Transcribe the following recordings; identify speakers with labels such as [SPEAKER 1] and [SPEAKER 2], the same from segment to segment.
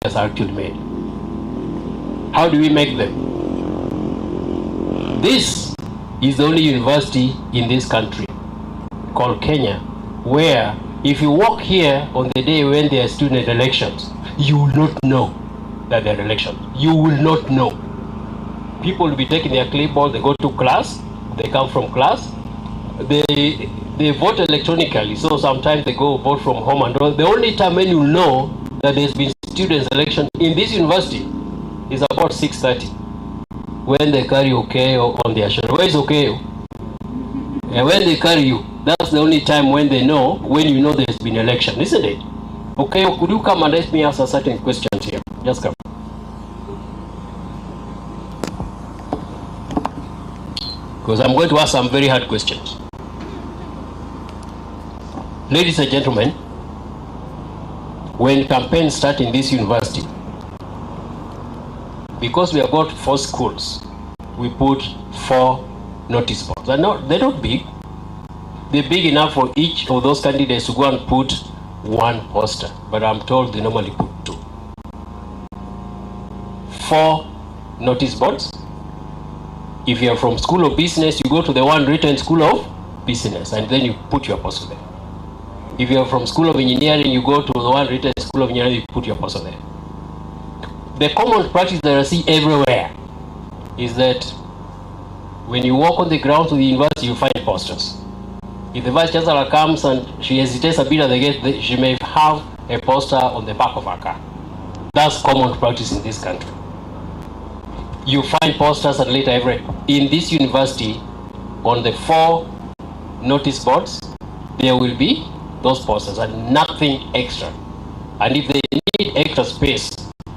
[SPEAKER 1] are actually made. How do we make them? This is the only university in this country called Kenya where if you walk here on the day when there are student elections, you will not know that there are elections. You will not know. People will be taking their clipboard, they go to class, they come from class, they vote electronically, so sometimes they go vote from home, and the only time when you know that there's been students election in this university is about 6:30 when they carry Okeo on their shoulder. Where is Okeo? And when they carry you, that's the only time when they know, when you know there's been election, isn't it? Okeo, could you come and let me ask a certain question here? Just come. Because I'm going to ask some very hard questions. Ladies and gentlemen, when campaigns start in this university, because we have got 4 schools, we put 4 notice boards. They're not big. They're big enough for each of those candidates to go and put 1 poster, but I'm told they normally put 2. 4 notice boards. If you are from School of Business, you go to the one written School of Business, and then you put your poster there. If you are from School of Engineering, you go to the one written School of Engineering, you put your poster there. The common practice that I see everywhere is that when you walk on the grounds of the university, you find posters. If the Vice Chancellor comes and she hesitates a bit at the gate, she may have a poster on the back of her car. That's common practice in this country. You find posters and later in this university, on the 4 notice boards, there will be those posters and nothing extra. And if they need extra space,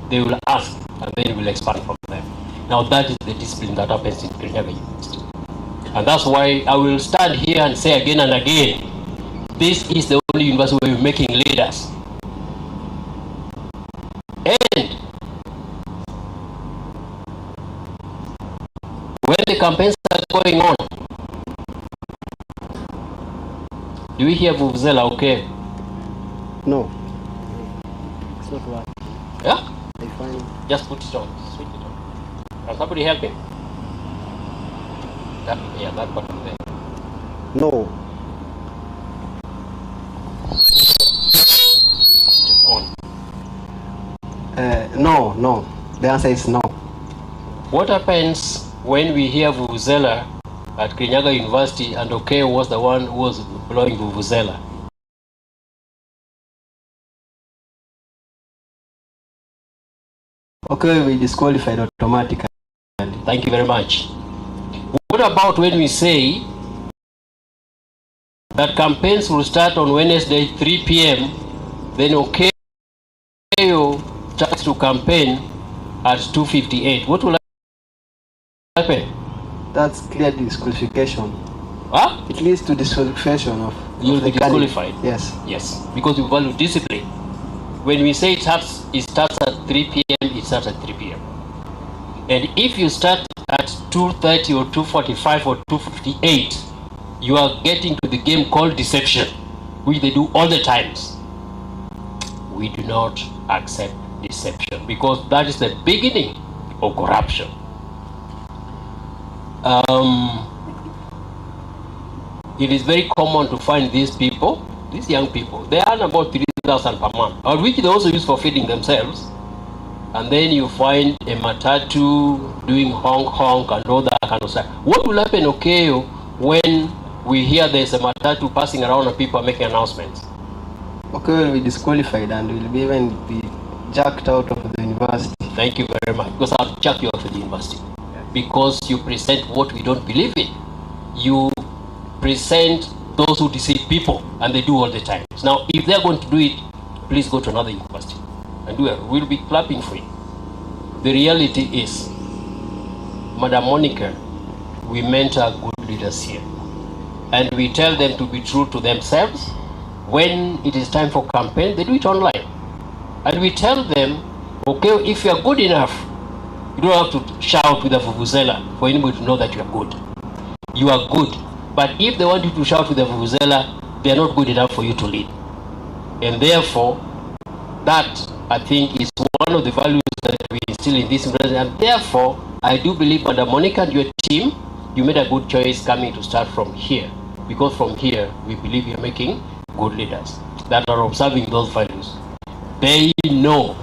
[SPEAKER 1] they will ask, and then we will expand from there. Now that is the discipline that happens in Kirinyaga University. And that's why I will stand here and say again and again, this is the only university where we're making leaders. And when the campaigns are going on, do we hear Vuvuzela okay?
[SPEAKER 2] No. It's not working.
[SPEAKER 1] Yeah?
[SPEAKER 2] I find.
[SPEAKER 1] Just put it on. Switch it on. Can somebody help him? That button there.
[SPEAKER 2] No.
[SPEAKER 1] Just on.
[SPEAKER 2] No. The answer is no.
[SPEAKER 1] What happens when we hear Vuvuzela at Kirinyaga University and Okeo was the one who was blowing Vuvuzela?
[SPEAKER 2] Okay, we disqualified automatically.
[SPEAKER 1] Thank you very much. What about when we say that campaigns will start on Wednesday 3 p.m. then Okeo starts to campaign at 2:58? What will happen?
[SPEAKER 2] That's clear disqualification.
[SPEAKER 1] Huh?
[SPEAKER 2] It leads to disqualification of.
[SPEAKER 1] You'll be disqualified.
[SPEAKER 2] Yes.
[SPEAKER 1] Yes, because you value discipline. When we say it starts at 3 p.m., it starts at 3 p.m. And if you start at 2:30 or 2:45 or 2:58, you are getting to the game called deception, which they do all the times. We do not accept deception because that is the beginning of corruption. It is very common to find these people, these young people, they earn about 3,000 per month, out which they also use for feeding themselves. And then you find a matatu doing honk and all that kind of stuff. What will happen, okay, when we hear there's a matatu passing around and people are making announcements?
[SPEAKER 2] Okay, we'll be disqualified and we'll be even be jacked out of the university.
[SPEAKER 1] Thank you very much, because I'll jack you out of the university. Because you present what we don't believe in. You present those who deceive people, and they do all the time. Now, if they're going to do it, please go to another university and do it. We'll be clapping for you. The reality is, Madam Monica, we mentor good leaders here, and we tell them to be true to themselves. When it is time for campaign, they do it online, and we tell them, okay, if you are good enough, you don't have to shout with a vuvuzela for anybody to know that you are good. You are good. But if they want you to shout with a vuvuzela, they are not good enough for you to lead. And therefore, that, I think, is one of the values that we instill in this university, and therefore, I do believe under Monica and your team, you made a good choice coming to start from here, because from here, we believe you're making good leaders that are observing those values. They know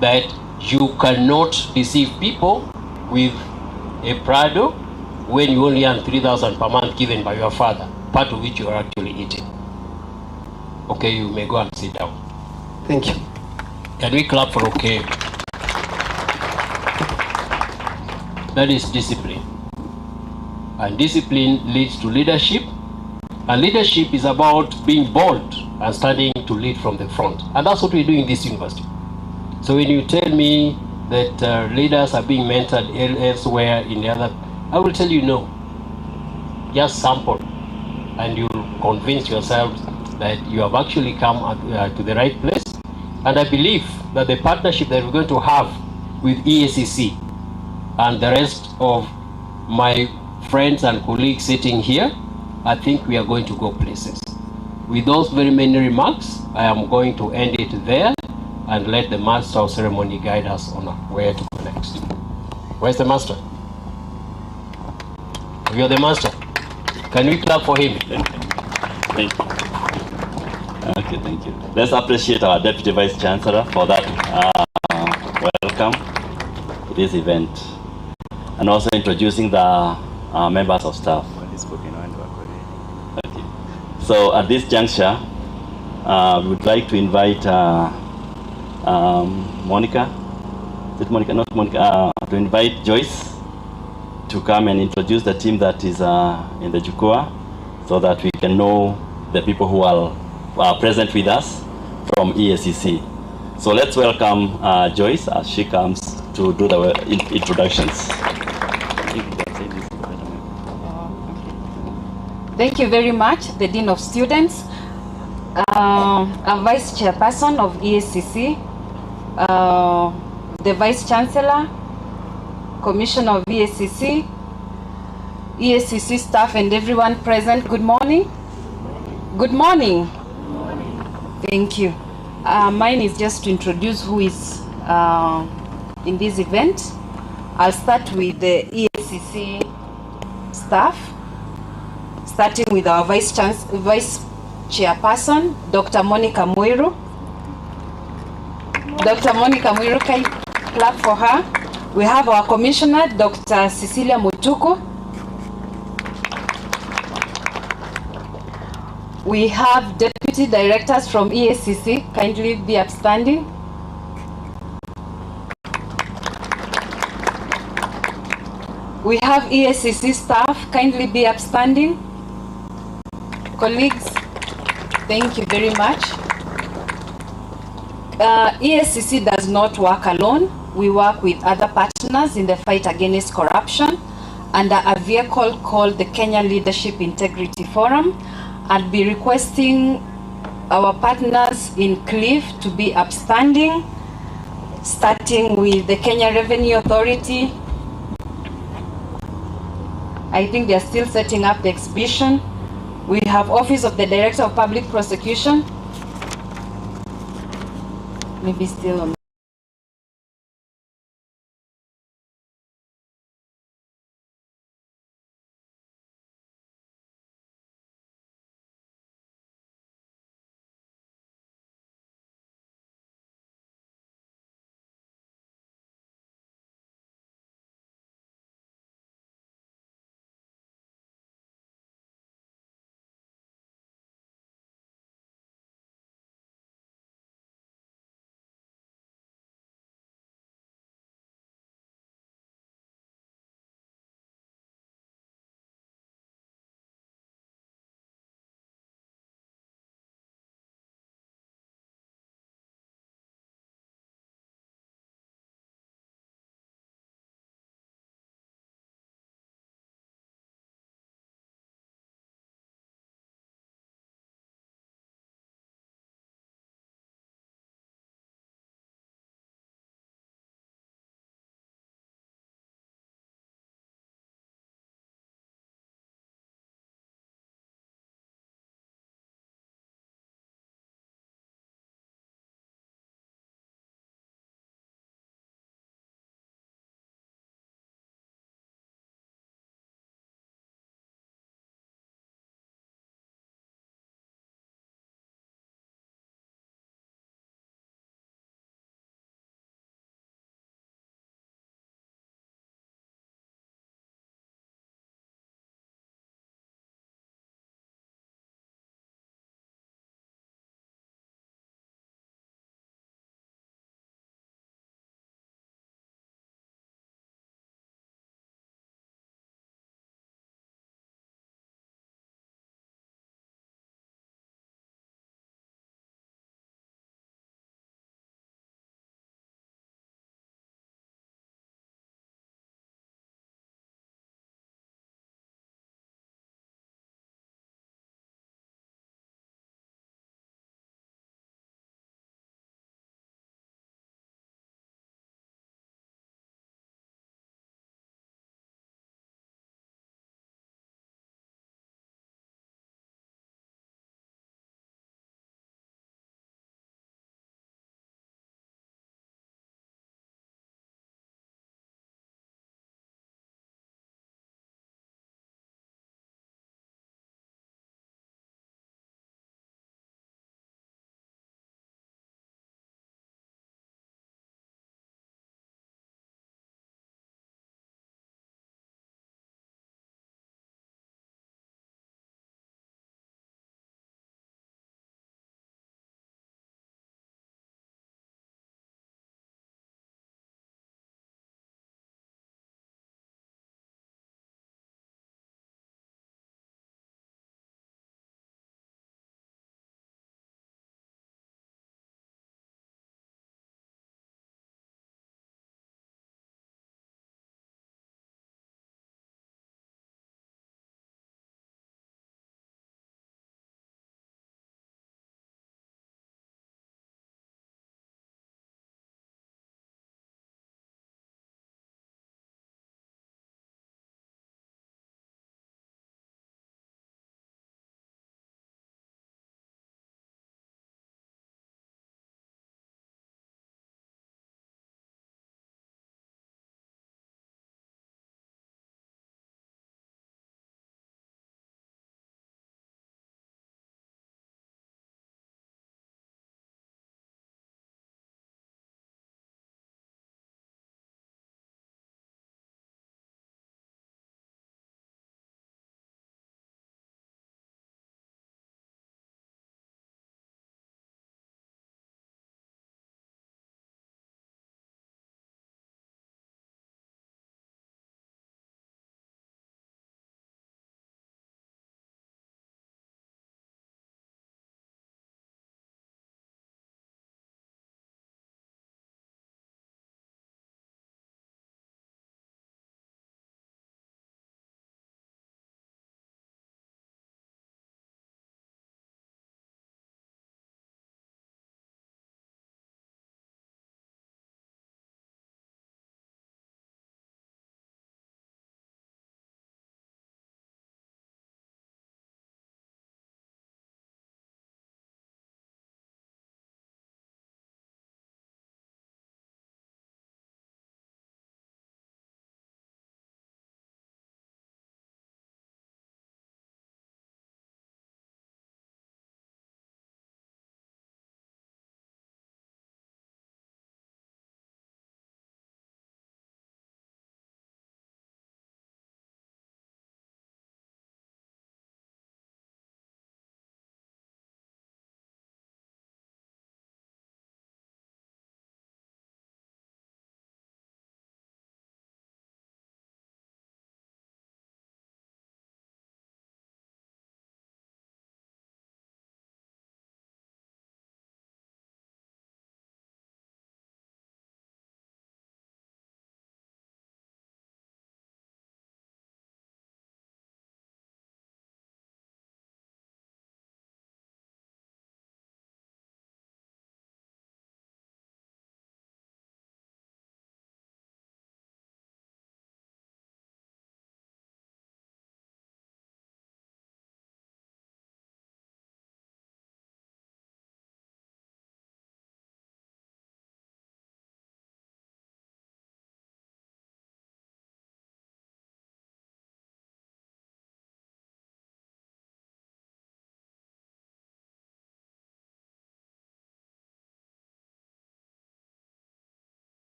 [SPEAKER 1] that you cannot deceive people with a Prado when you only earn 3,000 per month given by your father, part of which you are actually eating. Okay, you may go and sit down.
[SPEAKER 2] Thank you.
[SPEAKER 1] Can we clap for okay? That is discipline. And discipline leads to leadership. And leadership is about being bold and standing to lead from the front. And that's what we do in this university. So when you tell me that leaders are being mentored elsewhere in the other, I will tell you no. Just sample and you'll convince yourselves that you have actually come to the right place. And I believe that the partnership that we're going to have with EACC and the rest of my friends and colleagues sitting here, I think we are going to go places. With those very many remarks, I am going to end it there and let the master of ceremony guide us on where to go next. Where's the master? You're the master. Can we clap for him?
[SPEAKER 3] Thank you. Okay, thank you. Let's appreciate our Deputy Vice Chancellor for that welcome to this event, and also introducing the members of staff. Okay. So at this juncture, we would like to invite Monica. Is it Monica? Not Monica. To invite Joyce to come and introduce the team that is in the Jukwaa, so that we can know the people who are present with us from EACC. So let's welcome Joyce as she comes to do the introductions.
[SPEAKER 4] Thank you very much, the Dean of Students, a Vice Chairperson of EACC, the Vice Chancellor, Commissioner of EACC, EACC staff and everyone present, good morning. Good morning. Thank you. Mine is just to introduce who is in this event. I'll start with the EACC staff, starting with our Vice Chairperson, Dr. Monica Mwiru. Dr. Monica Mwiru, can you clap for her? We have our Commissioner, Dr. Cecilia Mutuku. We have Deputy Directors from EACC, kindly be upstanding. We have EACC staff, kindly be upstanding. Colleagues, thank you very much. EACC does not work alone. We work with other partners in the fight against corruption under a vehicle called the Kenya Leadership Integrity Forum. I'll be requesting our partners in Cliff to be upstanding, starting with the Kenya Revenue Authority. I think they're still setting up the exhibition. We have Office of the Director of Public Prosecution. Maybe still on.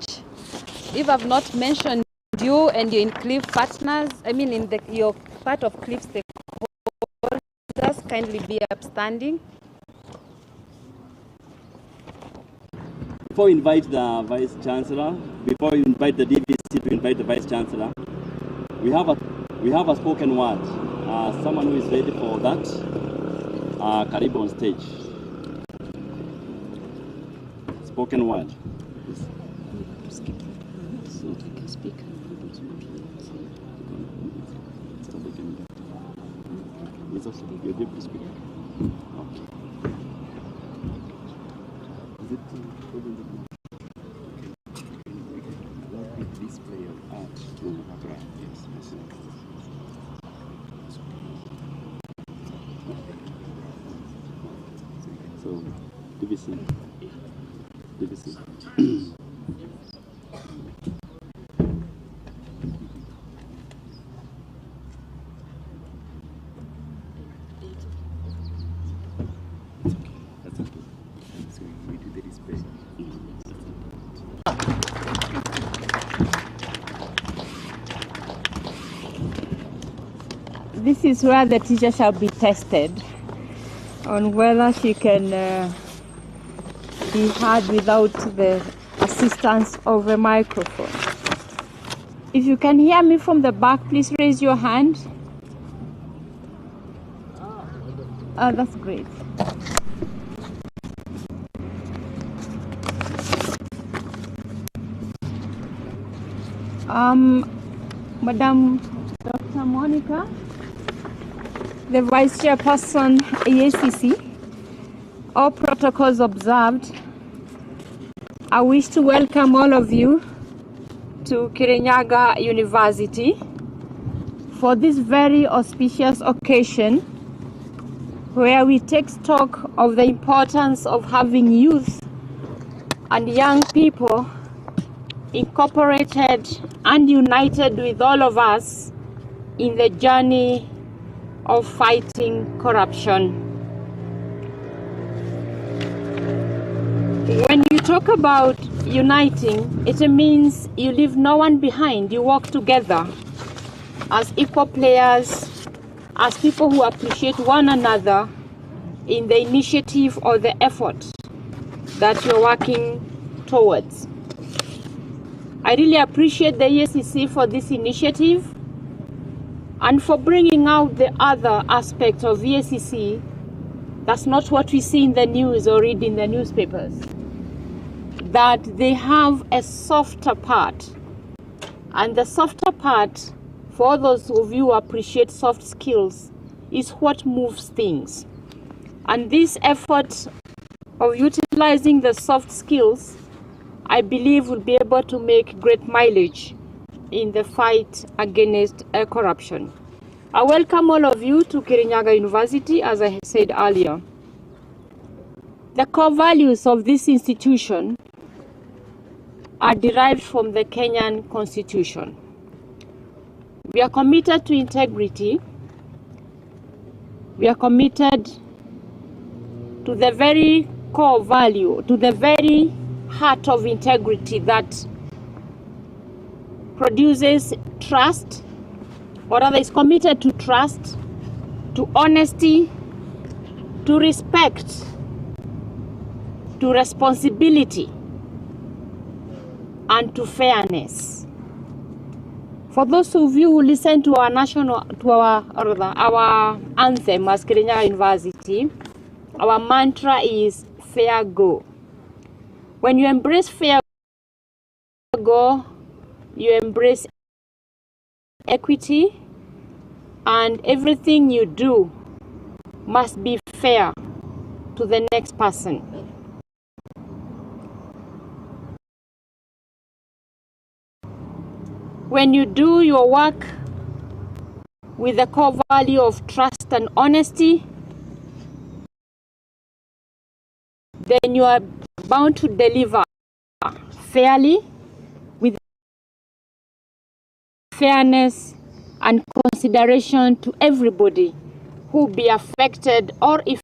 [SPEAKER 4] If I've not mentioned you and you're in Cliff partners, you're part of Cliff stakeholders, kindly be upstanding.
[SPEAKER 3] Before we invite the Vice Chancellor, before we invite the DVC to invite the Vice Chancellor, we have a spoken word. Someone who is ready for that, Karibu on stage. Spoken word. It's also you're able to speak. Okay. Is it display of art? Yes. So, DVC.
[SPEAKER 5] This is where the teacher shall be tested on whether she can be heard without the assistance of a microphone. If you can hear me from the back, please raise your hand. Oh, that's great. Madam Dr. Monica, the Vice Chairperson, AACC, all protocols observed, I wish to welcome all of you to Kirinyaga University for this very auspicious occasion where we take stock of the importance of having youth and young people incorporated and united with all of us in the journey of fighting corruption. When you talk about uniting, it means you leave no one behind. You work together as equal players, as people who appreciate one another in the initiative or the effort that you're working towards. I really appreciate the EACC for this initiative and for bringing out the other aspects of EACC. That's not what we see in the news or read in the newspapers. That they have a softer part. And the softer part, for those of you who appreciate soft skills, is what moves things. And this effort of utilizing the soft skills, I believe, will be able to make great mileage in the fight against corruption. I welcome all of you to Kirinyaga University, as I said earlier. The core values of this institution are derived from the Kenyan Constitution. We are committed to integrity. We are committed to the very core value, to the very heart of integrity that produces trust, or rather is committed to trust, to honesty, to respect, to responsibility, and to fairness. For those of you who listen to our our anthem as Kirinyaga University, our mantra is fair go. When you embrace fair go, you embrace equity, and everything you do must be fair to the next person. When you do your work with the core value of trust and honesty, then you are bound to deliver fairly, with fairness and consideration to everybody who will be affected or if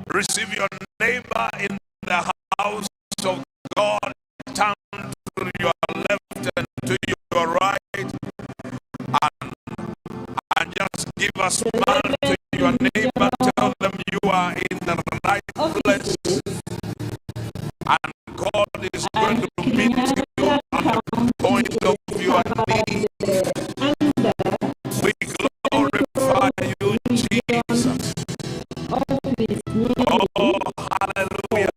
[SPEAKER 6] Receive your neighbor in the house of God. Turn to your left and to your right, and just give a smile to your neighbor. Tell them you are in the right place, and God is going to meet you at the point of your need. We glorify you, Jesus. Oh, hallelujah.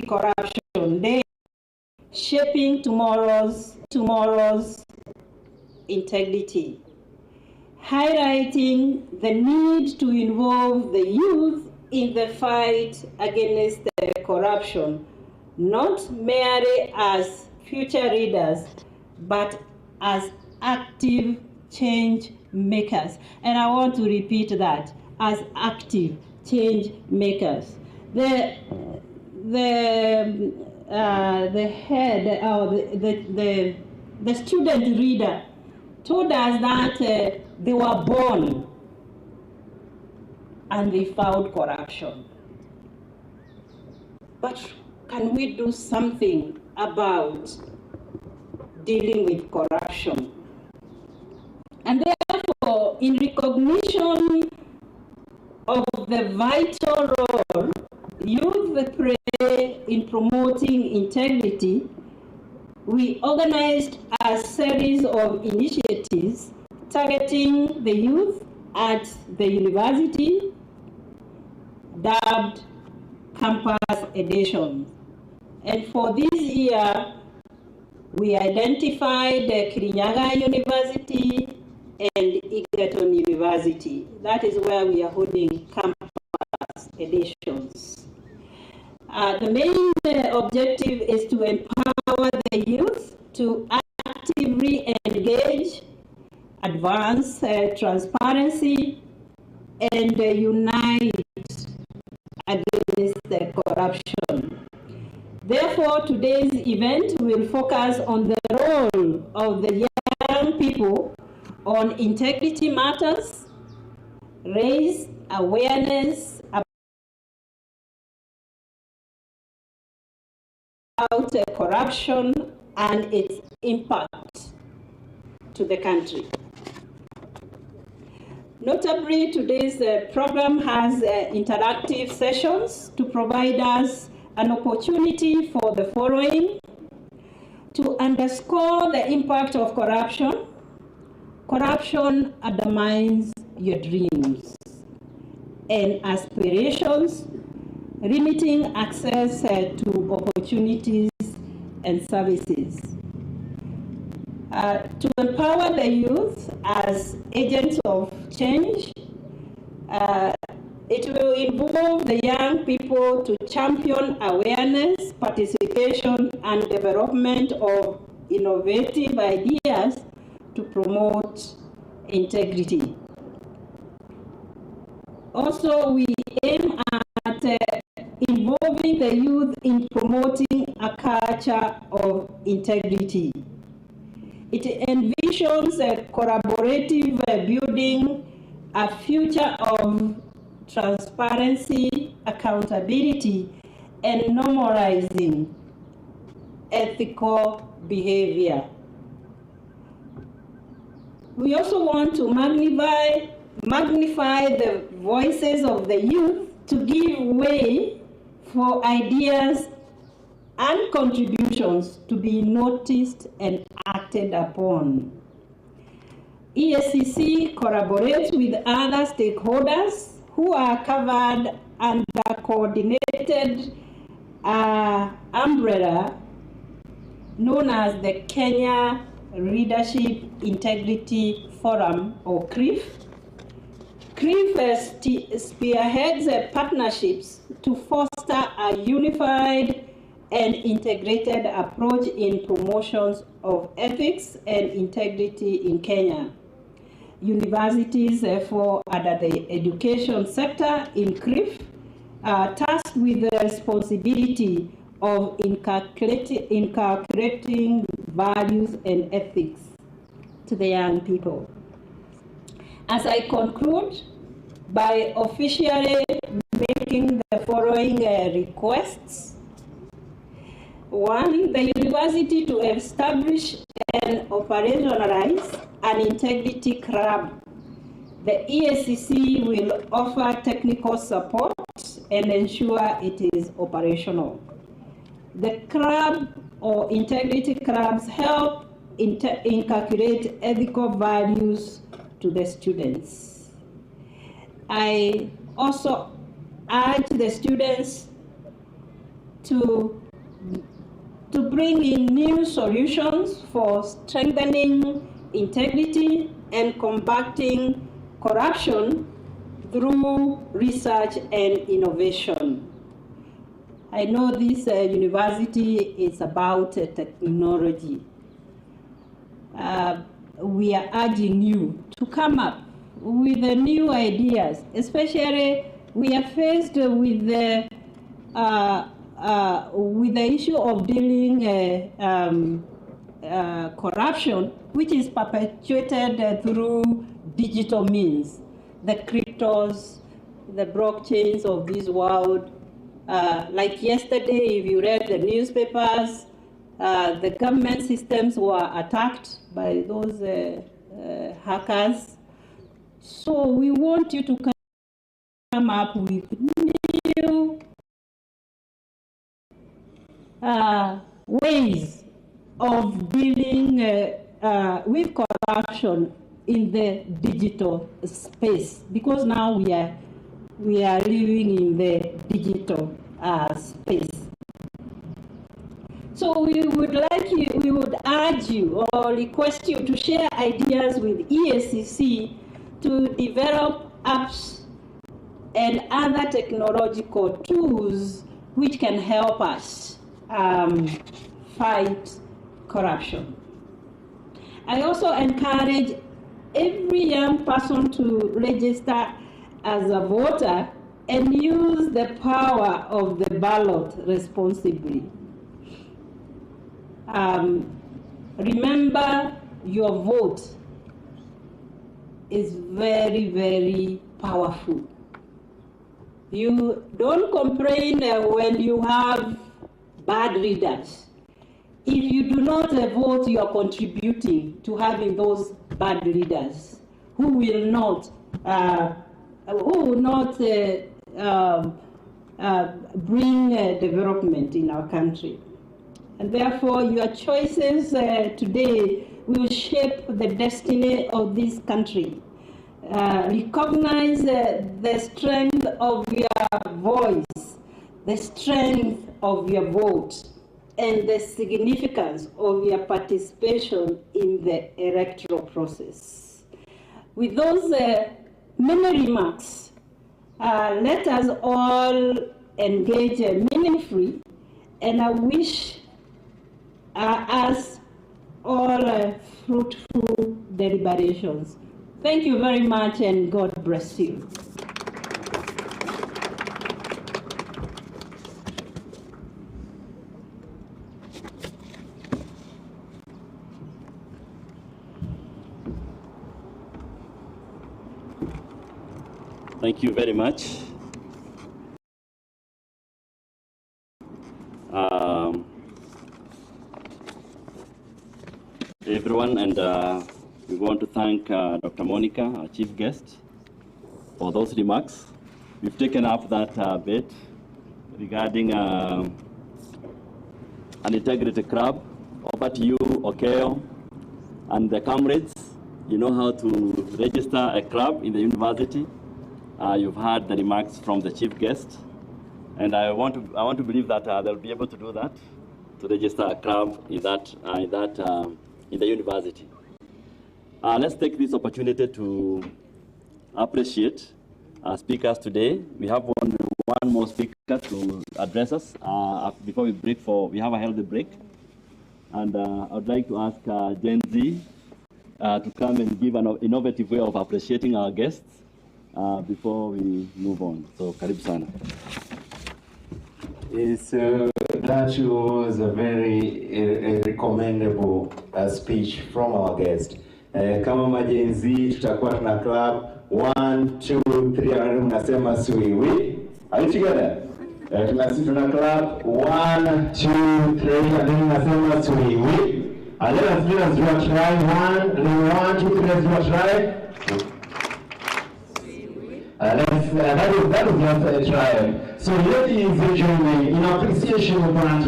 [SPEAKER 7] Corruption Day, shaping tomorrow's integrity, highlighting the need to involve the youth in the fight against corruption, not merely as future leaders, but as active change makers. And I want to repeat that, as active change makers. The head or the student leader told us that they were born and they found corruption. But can we do something about dealing with corruption? And therefore, in recognition of the vital role youth play in promoting integrity, we organized a series of initiatives targeting the youth at the university, dubbed Campus Edition. And for this year, we identified the Kirinyaga University and Egerton University. That is where we are holding Campus Editions. The main objective is to empower the youth to actively engage, advance transparency, and unite against the corruption. Therefore, today's event will focus on the role of the young people on integrity matters, raise awareness about corruption and its impact to the country. Notably, today's program has interactive sessions to provide us an opportunity for the following: to underscore the impact of corruption. Corruption undermines your dreams and aspirations, limiting access to opportunities and services. To empower the youth as agents of change, it will involve the young people to champion awareness, participation, and development of innovative ideas to promote integrity. Also, we aim at involving the youth in promoting a culture of integrity. It envisions a collaborative building a future of transparency, accountability, and normalizing ethical behavior. We also want to magnify the voices of the youth to give way for ideas and contributions to be noticed and acted upon. EACC collaborates with other stakeholders who are covered under coordinated umbrella known as the Kenya Leadership Integrity Forum, or CRIF. CRIF spearheads partnerships to foster a unified and integrated approach in promotions of ethics and integrity in Kenya. Universities, therefore, under the education sector in CRIF are tasked with the responsibility of inculcating values and ethics to the young people. As I conclude by officially making the following requests. One, the university to establish and operationalize an integrity club. The EACC will offer technical support and ensure it is operational. The club or integrity clubs help inculcate ethical values to the students. I also urge the students to bring in new solutions for strengthening integrity and combating corruption through research and innovation. I know this university is about technology. We are urging you to come up with new ideas, especially we are faced with the issue of dealing corruption, which is perpetuated through digital means, the cryptos, the blockchains of this world. Like yesterday, if you read the newspapers, the government systems were attacked by those hackers. So we want you to come up with new ways of dealing with corruption in the digital space, because now we are living in the digital space. So we would urge you or request you to share ideas with EACC to develop apps and other technological tools which can help us fight corruption. I also encourage every young person to register as a voter and use the power of the ballot responsibly. Remember, your vote is very, very powerful. You don't complain when you have bad leaders. If you do not vote, you are contributing to having those bad leaders who will not bring development in our country. And therefore, your choices today will shape the destiny of this country. Recognize the strength of your voice, the strength of your vote, and the significance of your participation in the electoral process. With those many remarks, let us all engage meaningfully, and I wish us all fruitful deliberations. Thank you very much, and God bless you.
[SPEAKER 3] Thank you very much. Everyone, and we want to thank Dr. Monica, our chief guest, for those remarks. We've taken up that bit regarding an integrity club. Over to you, Okeo, and the comrades you know how to register a club in the university. You've heard the remarks from the chief guest, and I want to believe that they'll be able to do that, to register a club in the university. Let's take this opportunity to appreciate our speakers today. We have one more speaker to address us before we have a healthy break. And I'd like to ask Gen Z to come and give an innovative way of appreciating our guests before we move on. So, karibu sana.
[SPEAKER 8] Yes, that was a very recommendable speech from our guest. Kama Gen Z tutakuwa tuna club 1, 2, 3, mnasema suiwi. Are you together? Tuna club 1, 2, 3, and then mnasema suiwi. And let's do a try. 1, 2, 3, let's do a try. That was just a trial. So ladies and gentlemen, in appreciation of our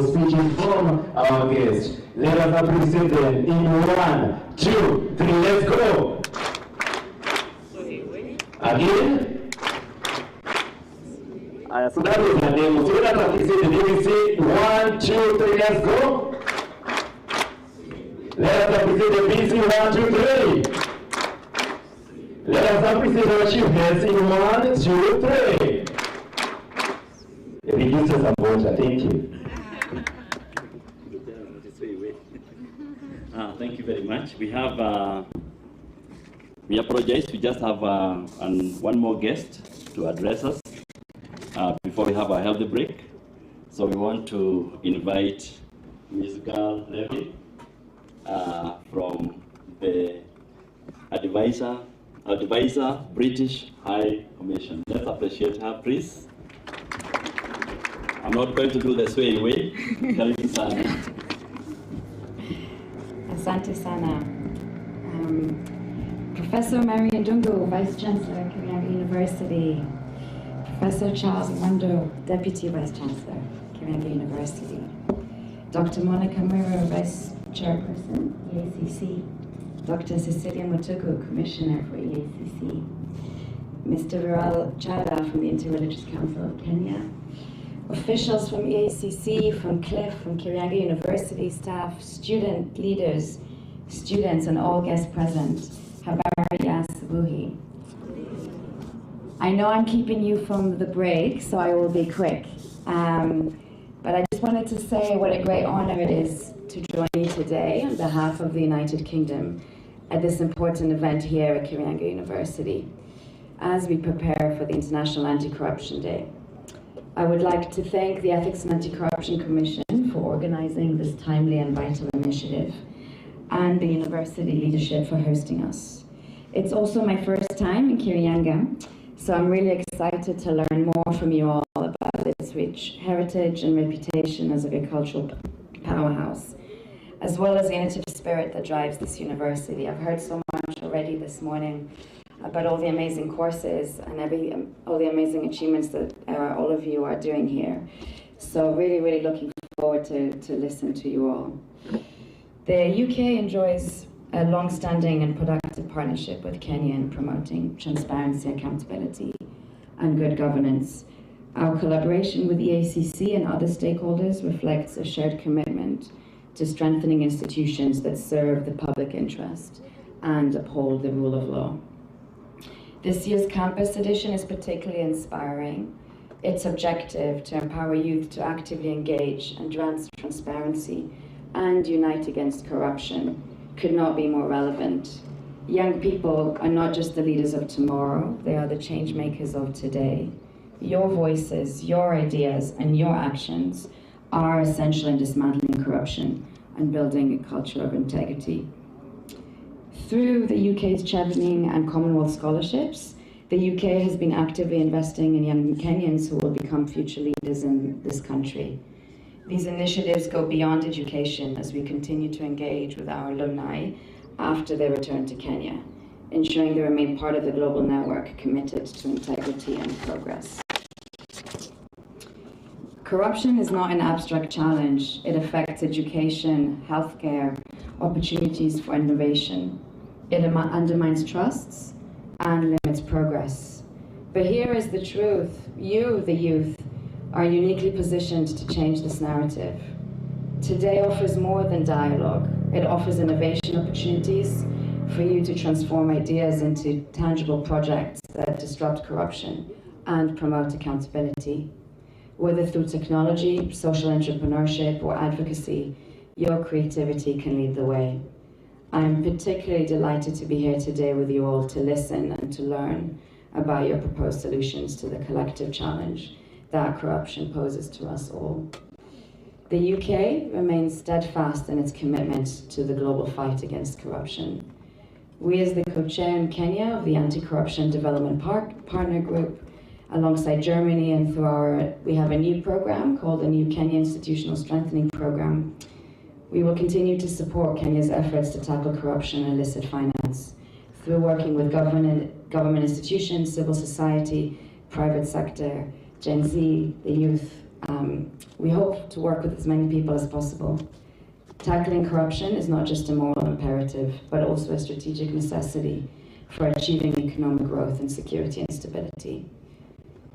[SPEAKER 8] speeches from our guests, let us appreciate them in 1, 2, 3, let's go. Again. So that was the name. So let us appreciate the BBC. 1, 2, 3, let's go. Let us appreciate the BC. 1, 2, 3. Let us appreciate our achievements in 1, 2, 3. Register some water, thank you.
[SPEAKER 3] Thank you very much. We apologize, we just have one more guest to address us before we have a healthy break. So we want to invite Ms. Gal Levy from the Advisor British High Commission. Let's appreciate her, please. I'm not going to do the sway way. Karibu sana.
[SPEAKER 9] Asante sana. Professor Marian Dungu, Vice Chancellor, Kirinyaga University. Professor Charles Mwando, Deputy Vice Chancellor, Kirinyaga University. Dr. Monica Muro, Vice Chairperson, EACC. Dr. Cecilia Mutuku, Commissioner for EACC. Mr. Viral Chada from the Interreligious Council of Kenya. Officials from EACC, from CLIF, from Kirinyaga University staff, student leaders, students, and all guests present. Habari ya asubuhi. I know I'm keeping you from the break, so I will be quick. But I just wanted to say what a great honor it is to join you today on behalf of the United Kingdom at this important event here at Kirinyaga University as we prepare for the International Anti-Corruption Day. I would like to thank the Ethics and Anti-Corruption Commission for organizing this timely and vital initiative, and the university leadership for hosting us. It's also my first time in Kirinyaga, so I'm really excited to learn more from you all about its rich heritage and reputation as a cultural powerhouse, as well as the innovative spirit that drives this university. I've heard so much already this morning about all the amazing courses and all the amazing achievements that all of you are doing here. So really, really looking forward to listen to you all. The UK enjoys a long-standing and productive partnership with Kenya in promoting transparency, accountability, and good governance. Our collaboration with the EACC and other stakeholders reflects a shared commitment to strengthening institutions that serve the public interest and uphold the rule of law. This year's campus edition is particularly inspiring. Its objective to empower youth to actively engage and advance transparency and unite against corruption could not be more relevant. Young people are not just the leaders of tomorrow, they are the change makers of today. Your voices, your ideas, and your actions are essential in dismantling corruption and building a culture of integrity. Through the UK's Chevening and Commonwealth scholarships, the UK has been actively investing in young Kenyans who will become future leaders in this country. These initiatives go beyond education as we continue to engage with our alumni after their return to Kenya, ensuring they remain part of the global network committed to integrity and progress. Corruption is not an abstract challenge. It affects education, healthcare, opportunities for innovation, It undermines trusts and limits progress. But here is the truth. You, the youth, are uniquely positioned to change this narrative. Today offers more than dialogue. It offers innovation opportunities for you to transform ideas into tangible projects that disrupt corruption and promote accountability. Whether through technology, social entrepreneurship, or advocacy, your creativity can lead the way. I'm particularly delighted to be here today with you all to listen and to learn about your proposed solutions to the collective challenge that corruption poses to us all. The UK remains steadfast in its commitment to the global fight against corruption. We, as the co-chair in Kenya of the Anti-Corruption Development Partner Group, alongside Germany and we have a new program called the New Kenya Institutional Strengthening Program. We will continue to support Kenya's efforts to tackle corruption and illicit finance through working with government institutions, civil society, private sector, Gen Z, the youth. We hope to work with as many people as possible. Tackling corruption is not just a moral imperative, but also a strategic necessity for achieving economic growth and security and stability.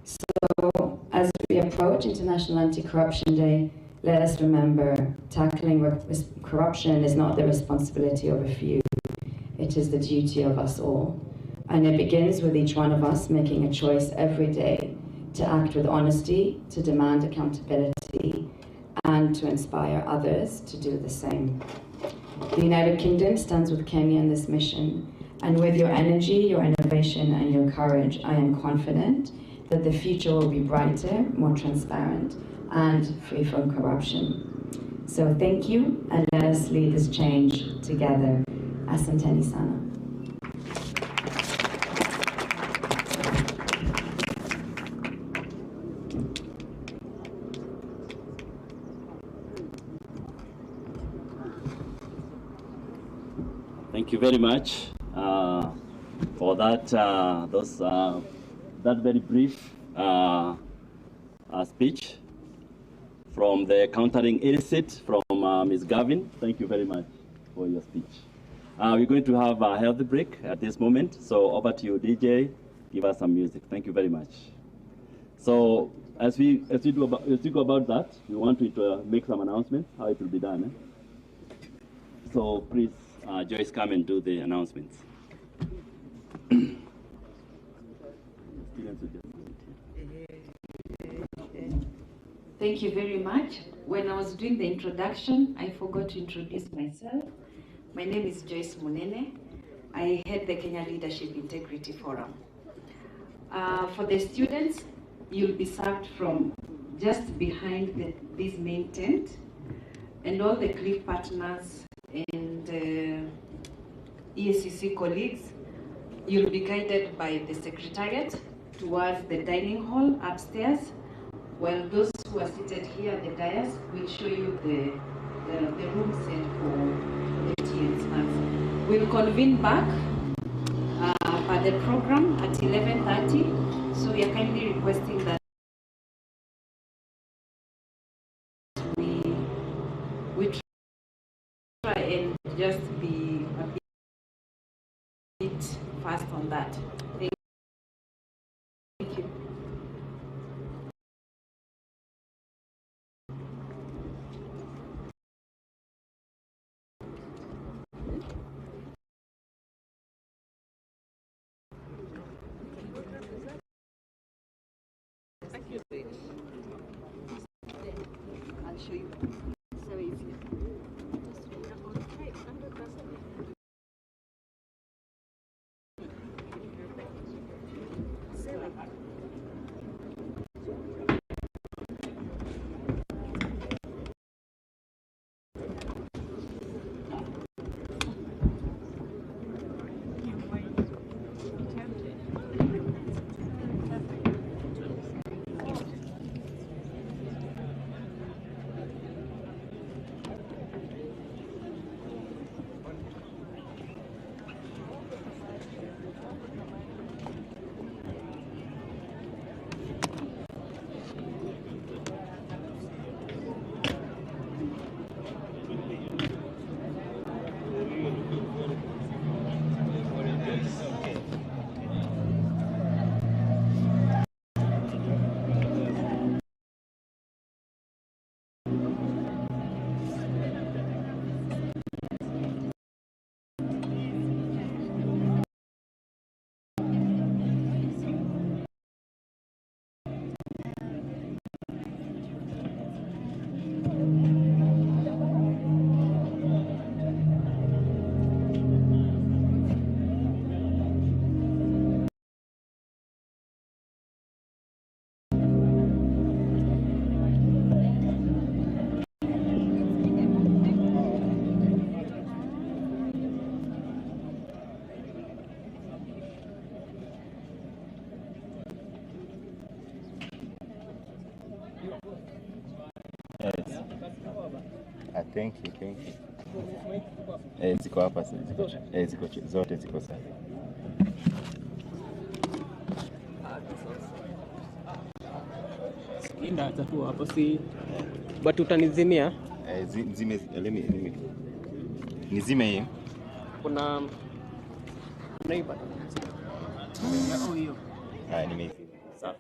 [SPEAKER 9] So, as we approach International Anti-Corruption Day, let us remember, tackling corruption is not the responsibility of a few. It is the duty of us all. And it begins with each one of us making a choice every day to act with honesty, to demand accountability, and to inspire others to do the same. The United Kingdom stands with Kenya in this mission, and with your energy, your innovation, and your courage, I am confident that the future will be brighter, more transparent, and free from corruption. So thank you, and let us lead this change together. Asanteni sana.
[SPEAKER 3] Thank you very much for that that very brief speech from the Countering Illicit from Ms. Gavin. Thank you very much for your speech. We're going to have a healthy break at this moment. So over to you, DJ. Give us some music. Thank you very much. So as we go about that, we want to make some announcements how it will be done. So please, Joyce, come and do the announcements.
[SPEAKER 10] Thank you very much. When I was doing the introduction, I forgot to introduce myself. My name is Joyce Munene. I head the Kenya Leadership Integrity Forum. For the students, you'll be served from just behind this main tent, and all the CLIF partners and EACC colleagues, you'll be guided by the Secretariat towards the dining hall upstairs, while those who are seated here at the dais will show you the room set for the tea and snacks. We'll convene back at the program at 11:30, so we are kindly requesting that we try and just be a bit fast on that. Thank you. I'll show you. So easy.
[SPEAKER 8] Thank you. Ziko hapa ziko zote ziko sawa.
[SPEAKER 2] Inda tu hapo si but utanizimia.
[SPEAKER 8] Zime nizime hii.
[SPEAKER 2] Kuna naiba. Oh hiyo.
[SPEAKER 8] Nimezima.
[SPEAKER 2] Sawa.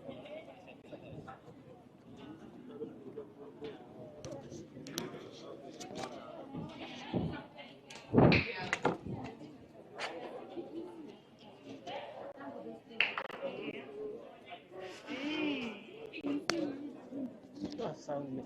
[SPEAKER 2] Sound.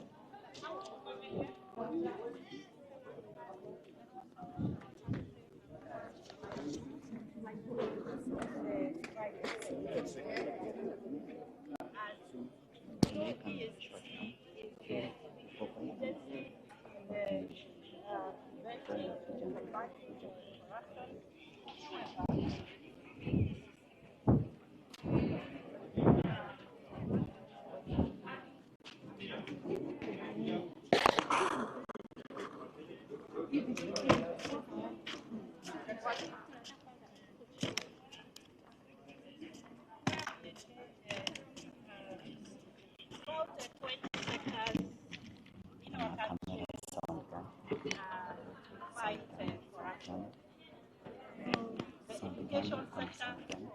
[SPEAKER 7] Education sector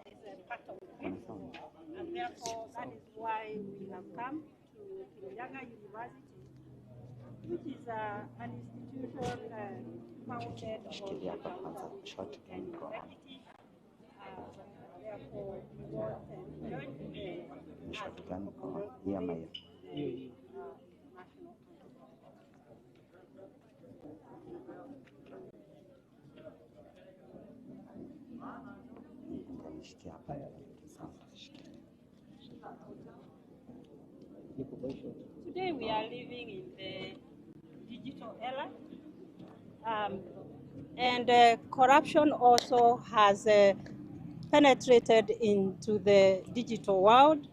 [SPEAKER 7] is a part of it, and therefore that is why we have come to Kirinyaga University, which is an institution founded on the therefore we want to join the national Today we are living in the digital era, and corruption also has penetrated into the digital world,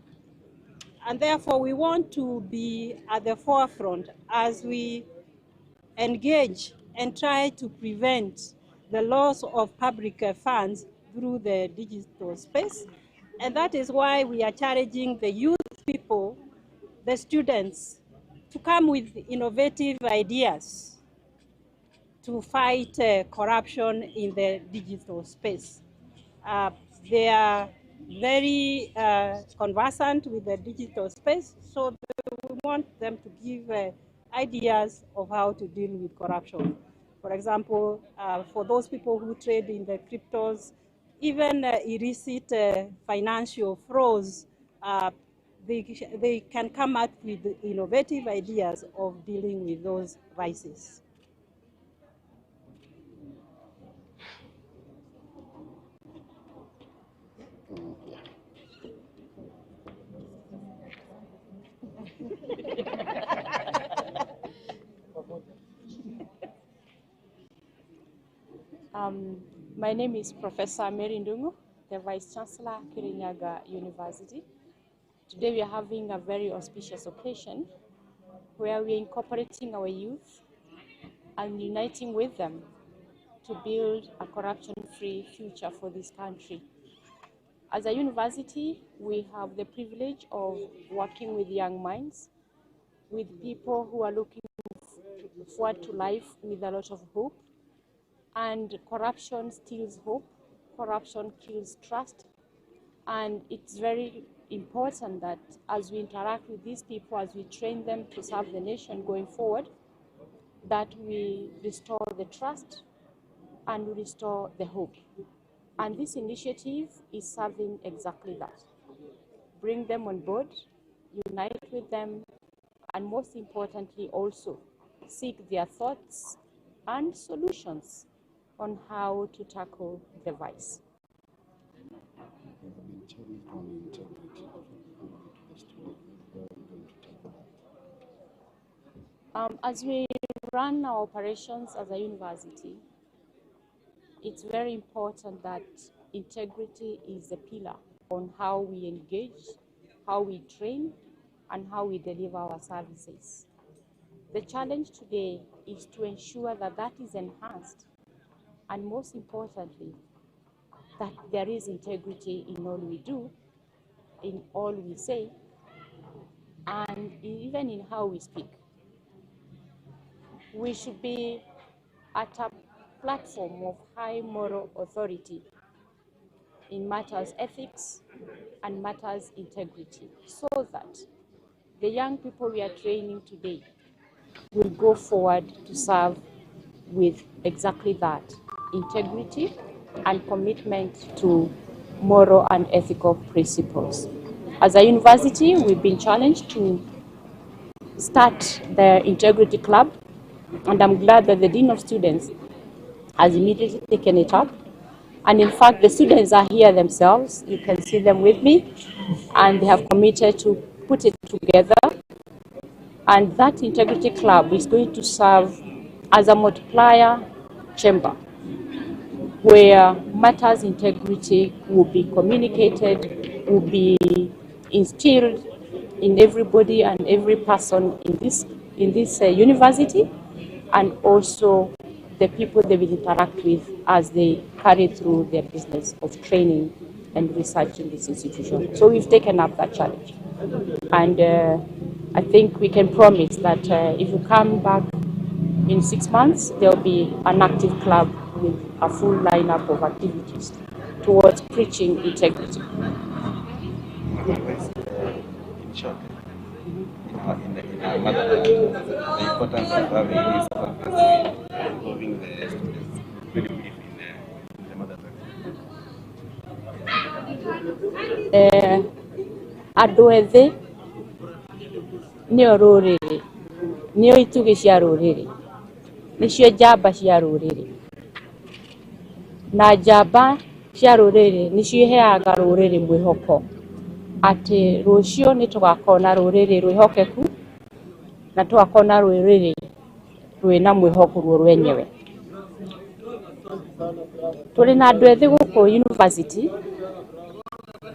[SPEAKER 7] and therefore we want to be at the forefront as we engage and try to prevent the loss of public funds through the digital space. And that is why we are challenging the youth people, the students, to come with innovative ideas to fight corruption in the digital space. They are very conversant with the digital space, so we want them to give ideas of how to deal with corruption. For example, for those people who trade in the cryptos, even illicit financial frauds, they can come up with innovative ideas of dealing with those vices.
[SPEAKER 5] My name is Professor Mary Ndungu, the Vice Chancellor, Kirinyaga University. Today we are having a very auspicious occasion where we are incorporating our youth and uniting with them to build a corruption-free future for this country. As a university, we have the privilege of working with young minds, with people who are looking forward to life with a lot of hope. And corruption steals hope, corruption kills trust, and it's very important that as we interact with these people, as we train them to serve the nation going forward, that we restore the trust and we restore the hope. And this initiative is serving exactly that. Bring them on board, unite with them, and most importantly also, seek their thoughts and solutions on how to tackle the vice. As we run our operations as a university, it's very important that integrity is the pillar on how we engage, how we train, and how we deliver our services. The challenge today is to ensure that that is enhanced, and most importantly, that there is integrity in all we do, in all we say, and even in how we speak. We should be at a platform of high moral authority in matters ethics and matters integrity, so that the young people we are training today will go forward to serve with exactly that, integrity and commitment to moral and ethical principles. As a university, we've been challenged to start the Integrity Club, and I'm glad that the Dean of Students has immediately taken it up. And in fact, the students are here themselves. You can see them with me, and they have committed to put it together. And that Integrity Club is going to serve as a multiplier chamber where matters integrity will be communicated, will be instilled in everybody and every person in this university, and also the people they will interact with as they carry through their business of training and research in this institution. So we've taken up that challenge. And I think we can promise that if you come back in 6 months, there will be an active club with a full lineup of activities towards preaching integrity.
[SPEAKER 11] In short, in our mother tongue, the importance of having this podcast involving the students very brief in the mother tongue.
[SPEAKER 5] Andũ ethĩ nĩo rũrĩrĩ, nĩo itugĩ cia rũrĩrĩ, nĩcio njamba cia rũrĩrĩ, na njamba cia rũrĩrĩ nĩcio iheaga rũrĩrĩ mwĩhoko atĩ rũciũ nĩ tũgakona rũrĩrĩ rwĩhokeku na tũgakona rũrĩrĩ rwĩna mwĩhoko ruo rwenyewe. Tũrĩ na andũ ethĩ gũkũ university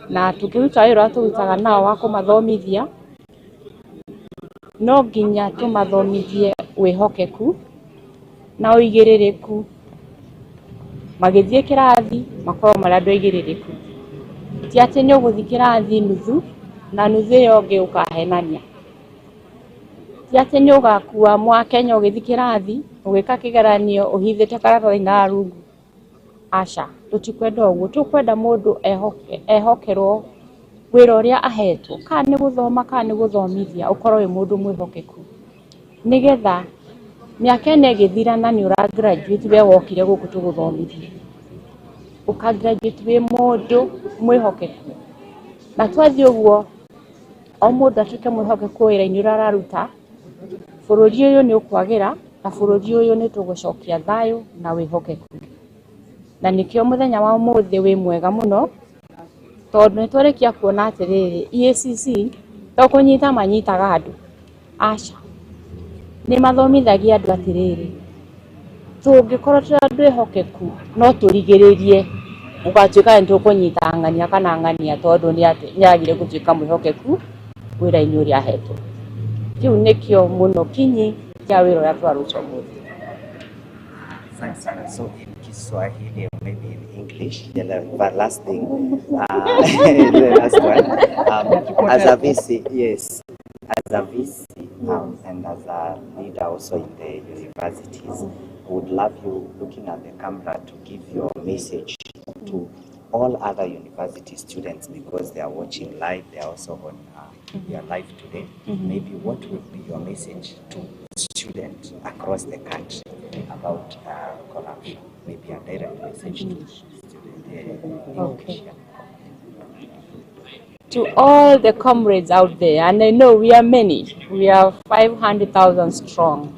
[SPEAKER 5] na tũkĩruta wĩra tũrutaga nao wa kũmathomithia, no nginya tũmathomithie wĩhokeku na ũigĩrĩrĩku. Magĩthiĩ kĩrathi makorwo marĩ andũ aigĩrĩrĩku, ti atĩ nĩ ũgũthiĩ kĩrathi nuthu na nuthu ĩyo ĩngĩ ũkahenania, ti atĩ nĩ ũgakua mwakenya ũgĩthiĩ kĩrathi ũgĩka kĩgeranio ũhithĩte karatathi na rungu. Aca, tũtikwenda ũguo. Tũkwenda mũndũ ehokerwo wĩra ũrĩa ahetwo, kana nĩ gũthoma kana nĩ gũthomithia, ũkorwo wĩ mũndũ mwĩhokeku, nĩgetha mĩaka ĩno ĩgĩthira na nĩ ũra graduate we wokire gũkũ tũgũthomithie, ũka graduate wĩ mũndũ mwĩhokeku. Na twathiĩ ũguo, o mũndũ atuĩke mwĩhokeku wĩra-inĩ ũrĩa araruta, bũrũri ũyũ nĩ ũkwagĩra na bũrũri ũyũ nĩ tũgũcokia thayũ na wĩhokeku. Na nĩkĩo mũthenya wa ũmũthĩ wĩ mwega mũno, tondũ nĩ tũrĩkia kuona atĩrĩrĩ, EACC to kũnyita manyitaga andũ, aca, nĩ mathomithagia andũ atĩrĩrĩ, tũngĩkorwo tũrĩ andũ ehokeku no tũrigĩrĩrie ũgatuĩka nĩ tũkũnyita ng'ania kana ng'ania tondũ nĩ agire gũtuĩka mwĩhokeku wĩra-inĩ ũrĩa ahetwo. Kĩu nĩkĩo mũno kinyi kĩa wĩra ũrĩa twaruta ũmũthĩ.
[SPEAKER 12] Thanks, Anna. So in Kiswahili or maybe in English, the last thing, the last one, as a VC, yes, as a VC and as a leader also in the universities, I would love you looking at the camera to give your message to all other university students because they are watching live, they are also on their live today. Maybe what would be your message to students across the country about corruption? Maybe a direct message to students.
[SPEAKER 5] Okay. To all the comrades out there, and I know we are many, we are 500,000 strong,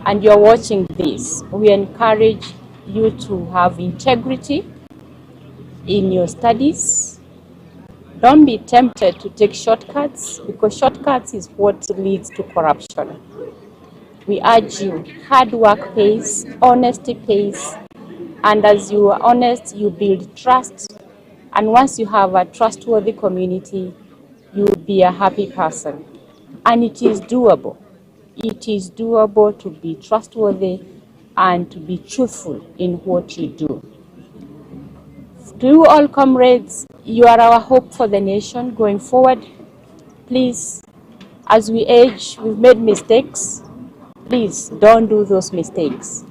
[SPEAKER 5] and you're watching this, we encourage you to have integrity in your studies. Don't be tempted to take shortcuts, because shortcuts is what leads to corruption. We urge you, hard work pays, honesty pays, and as you are honest, you build trust, and once you have a trustworthy community, you will be a happy person, and it is doable. it is doable to be trustworthy and to be truthful in what you do. To you all comrades, you are our hope for the nation going forward. Please, as we age, we've made mistakes. Please don't do those mistakes.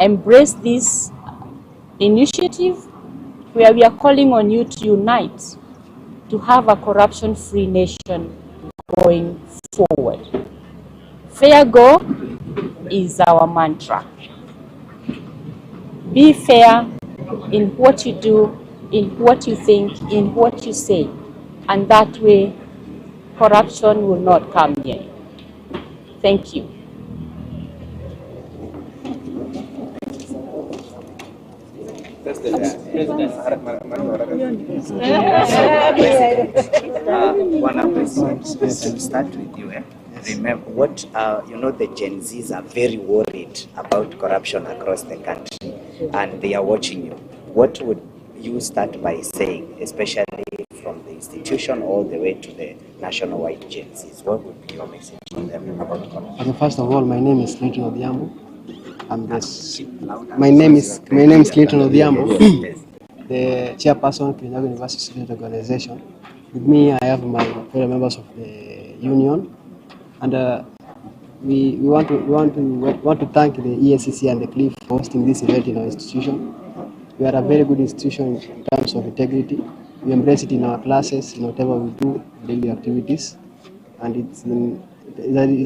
[SPEAKER 5] Embrace this initiative where we are calling on you to unite to have a corruption-free nation going forward. Fair go is our mantra. Be fair in what you do, in what you think, in what you say, and that way corruption will not come near you. Thank you.
[SPEAKER 12] One President, to start with you. Remember what the Gen Zs are very worried about corruption across the country, and they are watching you. What would you start by saying, especially from the institution all the way to the national-wide Gen Zs? What would be your message to them about corruption?
[SPEAKER 2] Okay, first of all, my name is Clinton Odhiambo. My name is Clinton Odhiambo, the chairperson of Kirinyaga University Student Organization. With me, I have my fellow members of the union, and we want to thank the EACC and the CLIF for hosting this event in our institution. We are a very good institution in terms of integrity. We embrace it in our classes, in whatever we do, daily activities, and it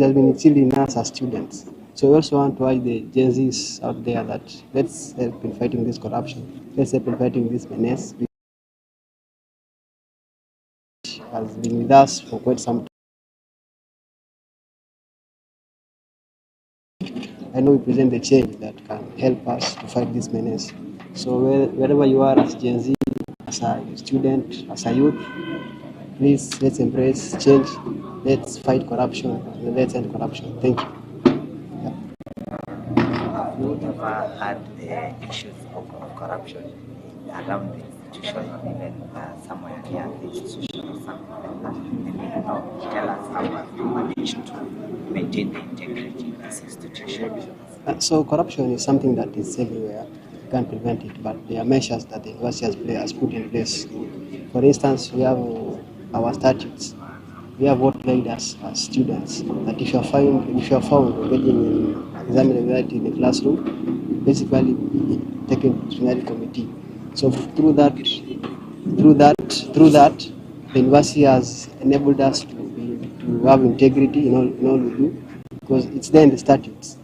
[SPEAKER 2] has been instilled in us as students. So we also want to urge the Gen Zs out there that let's help in fighting this corruption. Let's help in fighting this menace, which has been with us for quite some time. I know we present the change that can help us to fight this menace. So wherever you are as Gen Z, as a student, as a youth, please let's embrace change. Let's fight corruption. And let's end corruption. Thank you.
[SPEAKER 12] Have you ever had issues of corruption around the institution, even somewhere near the institution or something like that? And tell us how have you managed to maintain the integrity of this institution?
[SPEAKER 2] So corruption is something that is everywhere. You can't prevent it, but there are measures that the university has put in place. For instance, we have our statutes. We have what guide us as students that if you are found engaging in exam irregularity in the classroom, basically taken to disciplinary committee. So through that, the university has enabled us to have integrity in all we do, because it's there in the statutes,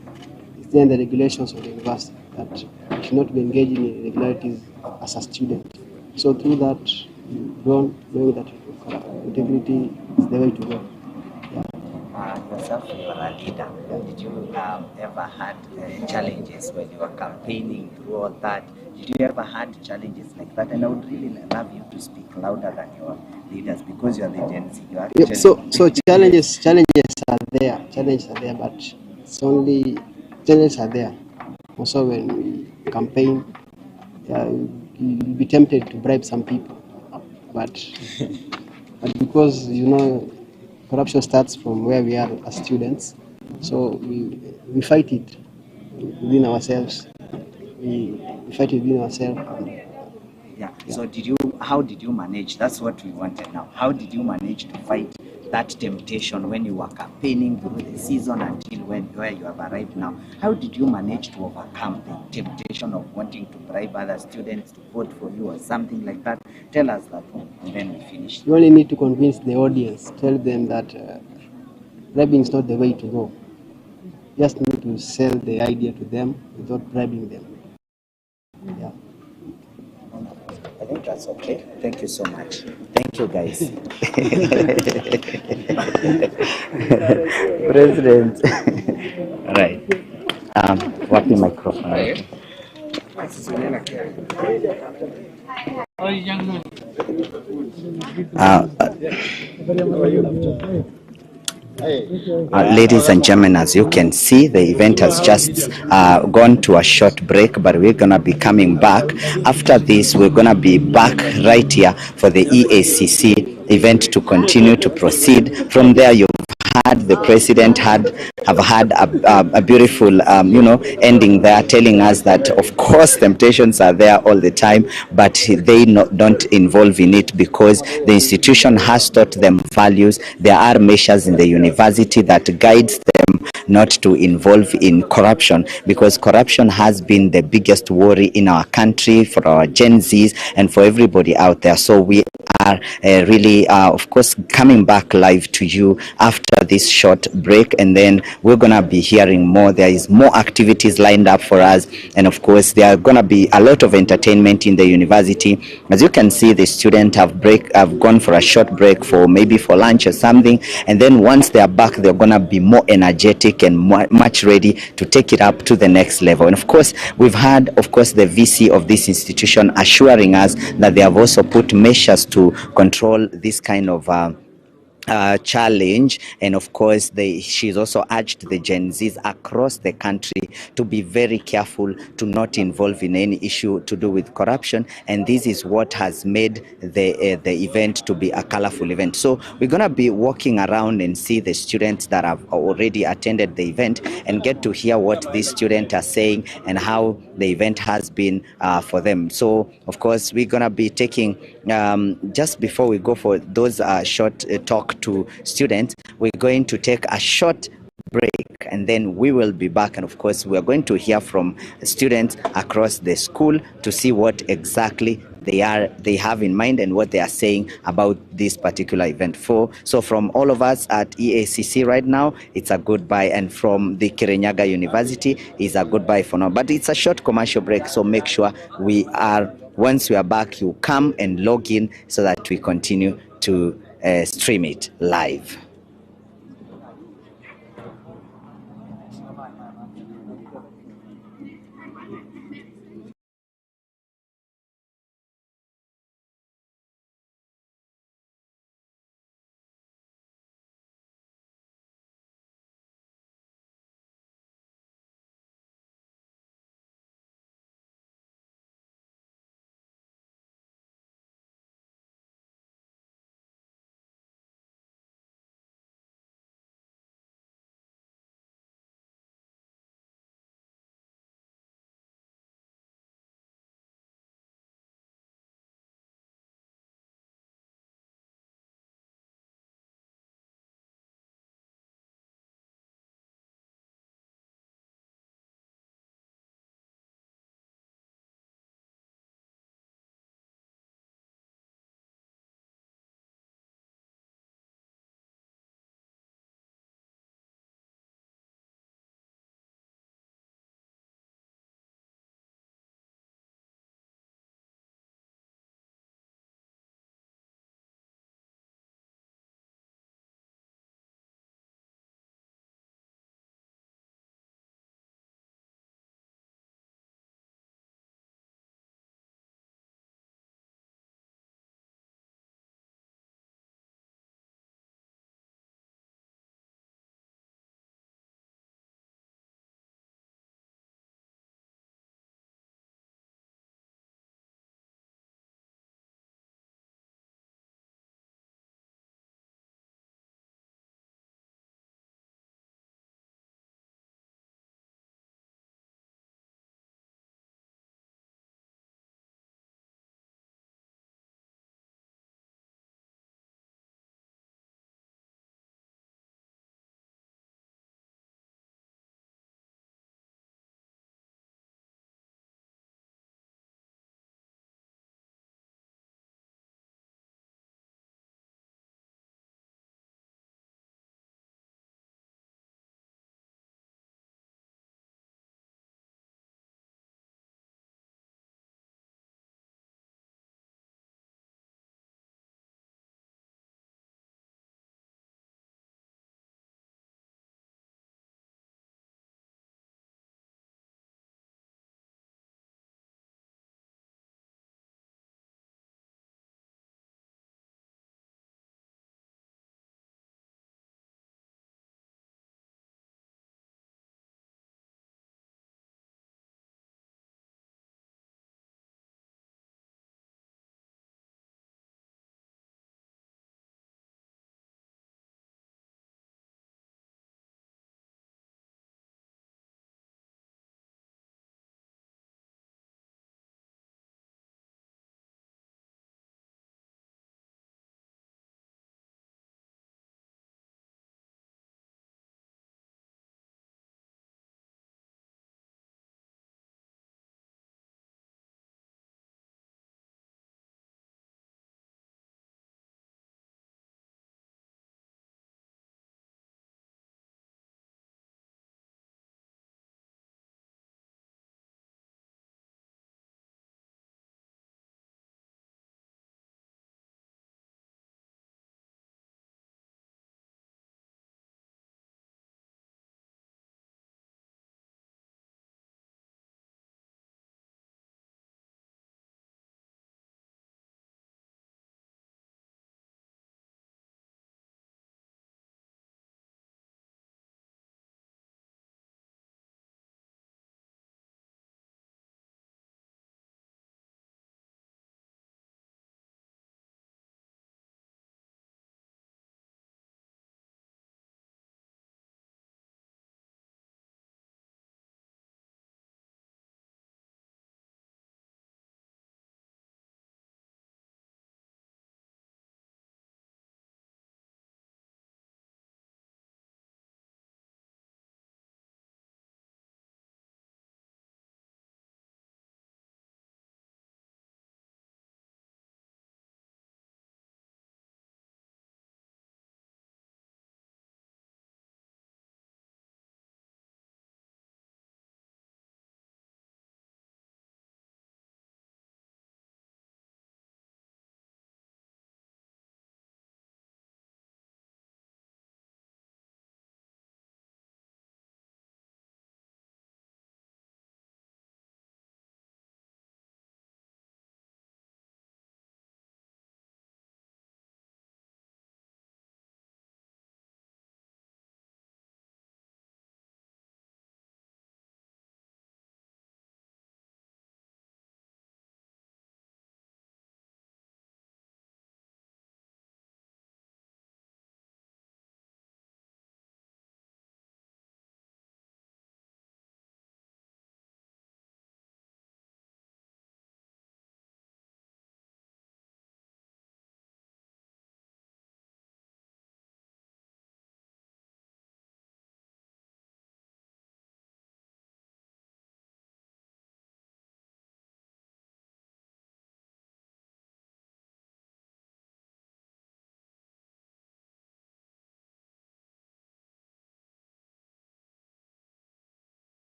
[SPEAKER 2] it's there in the regulations of the university that you should not be engaging in irregularities as a student. So through that, knowing that integrity is the way to go.
[SPEAKER 12] Yourself, you are a leader. Did you ever had challenges when you were campaigning through all that? Did you ever had challenges like that? And I would really love you to speak louder than your leaders, because you are the Gen Z. You are
[SPEAKER 2] so challenges are there. Challenges are there, but it's only challenges are there. Also, when we campaign, you'll be tempted to bribe some people, but because corruption starts from where we are as students, so we fight it within ourselves. We fight it within ourselves.
[SPEAKER 12] Yeah. So how did you manage? That's what we wanted now. How did you manage to fight that temptation when you were campaigning through the season until where you have arrived now? How did you manage to overcome the temptation of wanting to bribe other students to vote for you or something like that? Tell us that one, and then we finish.
[SPEAKER 2] You only need to convince the audience. Tell them that bribing is not the way to go. You just need to sell the idea to them without bribing them. Yeah.
[SPEAKER 12] I think that's okay. Thank you so much. Thank you, guys. President. All right. What the microphone? Ladies and gentlemen, as you can see, the event has just gone to a short break, but we're going to be coming back. After this, we're going to be back right here for the EACC event to continue to proceed. From there, you've had the president have had a beautiful, ending there, telling us that of course temptations are there all the time, but they don't involve in it because the institution has taught them values. There are measures in the university that guides them not to involve in corruption, because corruption has been the biggest worry in our country for our Gen Zs and for everybody out there. So we are really, of course, coming back live to you after this short break, and then we're gonna be hearing more. There is more activities lined up for us, and of course there are gonna be a lot of entertainment in the university. As you can see, the students have gone for a short break for maybe for lunch or something, and then once they are back, they're gonna be more energetic and much ready to take it up to the next level. And of course, we've had, of course, the VC of this institution assuring us that they have also put measures to control this kind of challenge. And of course, she's also urged the Gen Zs across the country to be very careful to not involve in any issue to do with corruption. And this is what has made the event to be a colorful event. So we're gonna be walking around and see the students that have already attended the event and get to hear what these students are saying and how the event has been for them. So of course, we're gonna be taking just before we go for those short talk to students, we're going to take a short break, and then we will be back. And of course, we are going to hear from students across the school to see what exactly they have in mind and what they are saying about this particular event. So from all of us at EACC right now, it's a goodbye, and from the Kirinyaga University is a goodbye for now. But it's a short commercial break, so make sure once we are back, you come and log in so that we continue to stream it live.